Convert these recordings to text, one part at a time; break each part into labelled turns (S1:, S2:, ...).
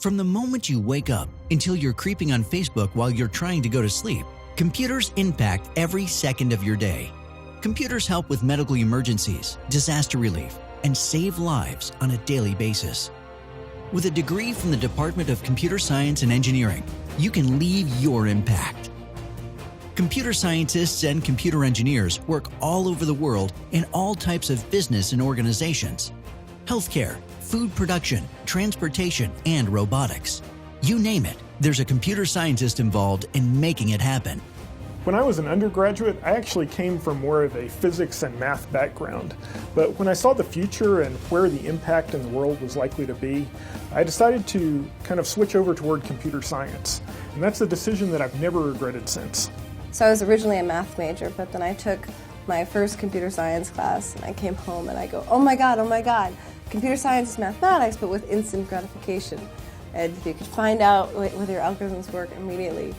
S1: From the moment you wake up until you're creeping on Facebook while you're trying to go to sleep, computers impact every second of your day. Computers help with medical emergencies, disaster relief, and save lives on a daily basis. With a degree from the Department of Computer Science and Engineering, you can leave your impact. Computer scientists and computer engineers work all over the world in all types of business and organizations: healthcare, food production, transportation, and robotics. You name it, there's a computer scientist involved in making it happen.
S2: When I was an undergraduate, I actually came from more of a physics and math background. But when I saw the future and where the impact in the world was likely to be, I decided to kind of switch over toward computer science. And that's a decision that I've never regretted since.
S3: So I was originally a math major, but then I took my first computer science class and I came home and I go, oh my God, computer science is mathematics, but with instant gratification. And you could find out whether your algorithms work immediately.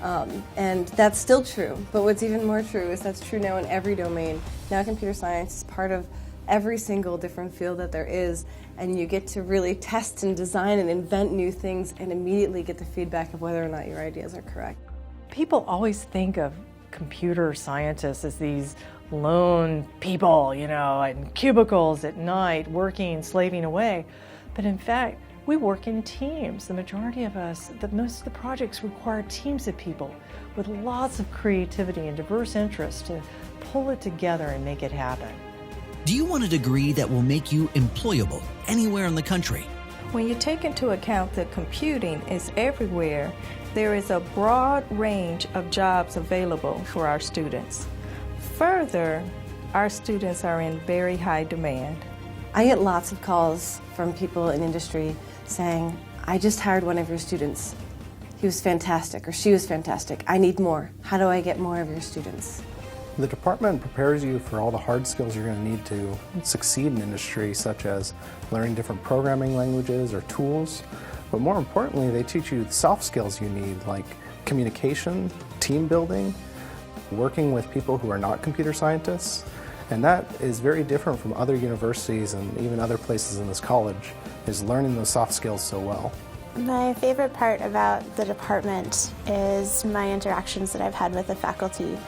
S3: And that's still true, but what's even more true is that's true now in every domain. Now computer science is part of every single different field that there is, and you get to really test and design and invent new things and immediately get the feedback of whether or not your ideas are correct.
S4: People always think of computer scientists as these lone people, in cubicles at night, working, slaving away. But in fact, we work in teams. The majority of us, most of the projects require teams of people with lots of creativity and diverse interests to pull it together and make it happen.
S1: Do you want a degree that will make you employable anywhere in the country?
S5: When you take into account that computing is everywhere, there is a broad range of jobs available for our students. Further, our students are in very high demand.
S3: I get lots of calls from people in industry saying, I just hired one of your students. He was fantastic, or she was fantastic. I need more. How do I get more of your students?
S6: The department prepares you for all the hard skills you're going to need to succeed in industry, such as learning different programming languages or tools. But more importantly, they teach you the soft skills you need, like communication, team building, working with people who are not computer scientists. And that is very different from other universities and even other places in this college, is learning those soft skills so well.
S7: My favorite part about the department is my interactions that I've had with the faculty.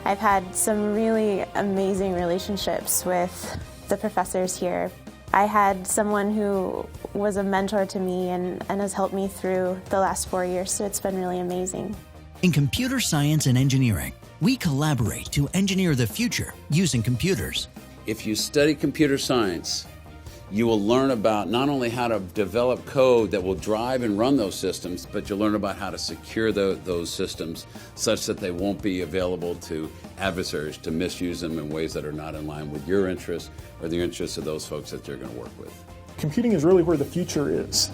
S7: I've had some really amazing relationships with the professors here. I had someone who was a mentor to me and has helped me through the last 4 years, so it's been really amazing.
S1: In computer science and engineering, we collaborate to engineer the future using computers.
S8: If you study computer science, you will learn about not only how to develop code that will drive and run those systems, but you'll learn about how to secure those systems such that they won't be available to adversaries to misuse them in ways that are not in line with your interests or the interests of those folks that you're going to work with.
S2: Computing is really where the future is.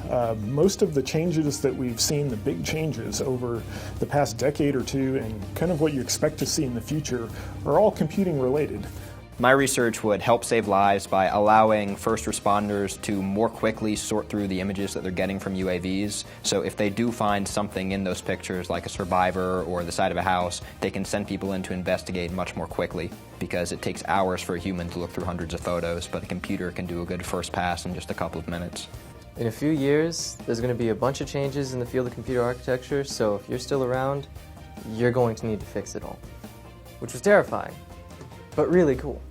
S2: Most of the changes that we've seen, the big changes over the past decade or two, and kind of what you expect to see in the future, are all computing related.
S9: My research would help save lives by allowing first responders to more quickly sort through the images that they're getting from UAVs. So if they do find something in those pictures, like a survivor or the side of a house, they can send people in to investigate much more quickly, because it takes hours for a human to look through hundreds of photos, but a computer can do a good first pass in just a couple of minutes.
S10: In a few years, there's going to be a bunch of changes in the field of computer architecture, so if you're still around, you're going to need to fix it all. Which was terrifying, but really cool.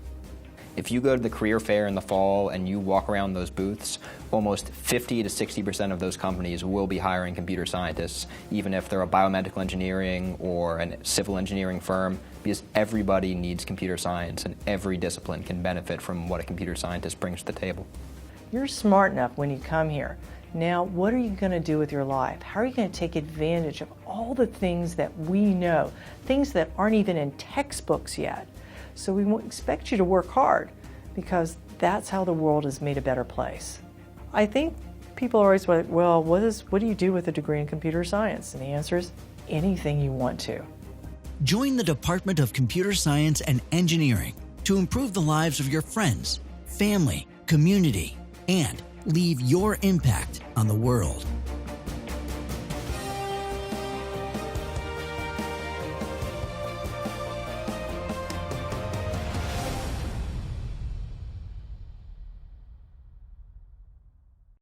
S9: If you go to the career fair in the fall and you walk around those booths, almost 50 to 60% of those companies will be hiring computer scientists, even if they're a biomedical engineering or a civil engineering firm, because everybody needs computer science and every discipline can benefit from what a computer scientist brings to the table.
S4: You're smart enough when you come here. Now, what are you going to do with your life? How are you going to take advantage of all the things that we know, things that aren't even in textbooks yet? So we expect you to work hard, because that's how the world is made a better place. I think people are always like, well, what do you do with a degree in computer science? And the answer is anything you want to.
S1: Join the Department of Computer Science and Engineering to improve the lives of your friends, family, community, and leave your impact on the world.